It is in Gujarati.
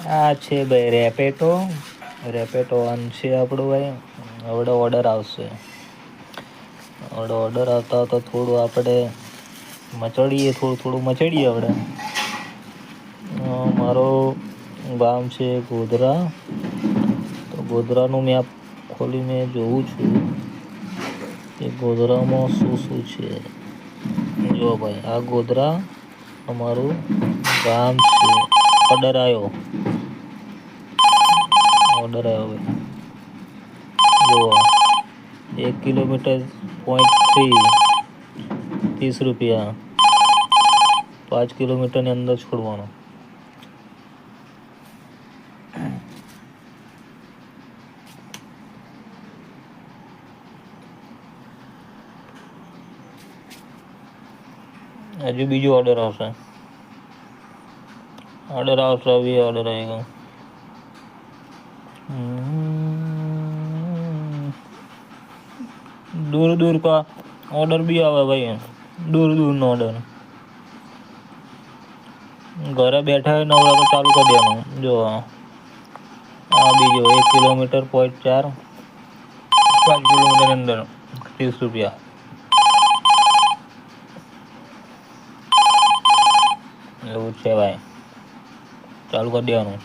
આ છે ભાઈ રેપેટો. રેપેટો વન છે આપણું ભાઈ. હવે ઓર્ડર આવશે. હવે ઓર્ડર આવતા તો થોડું આપણે મચડીએ, થોડું મચડીએ આપણે. મારું ગામ છે ગોધરા. તો ગોધરાનું મેપ ખોલીને જોઉં છું કે ગોધરામાં શું શું છે. જો ભાઈ આ ગોધરા અમારું ગામ છે. ઓર્ડર આવ્યો. ઓર્ડર આવ્યો ભાઈ. જુઓ 1 કિલોમીટર .3 ₹30. 5 કિલોમીટરની અંદર છોડવાનો. હજુ બીજો ઓર્ડર આવશે. ઓર્ડર આવશે. હવે ઓર્ડર આવી ગયો. दूर दूर का ऑर्डर भी आवे भाई. दूर दूर નો ઓર્ડર. ઘરે બેઠા હોય નવરા તો ચાલુ કરી દેવાનું. જો આ બીજો 1 કિલોમીટર .4 5 કિલોમીટરની અંદર ₹30. એવું છે ભાઈ. ચાલુ કરી દેવાનું.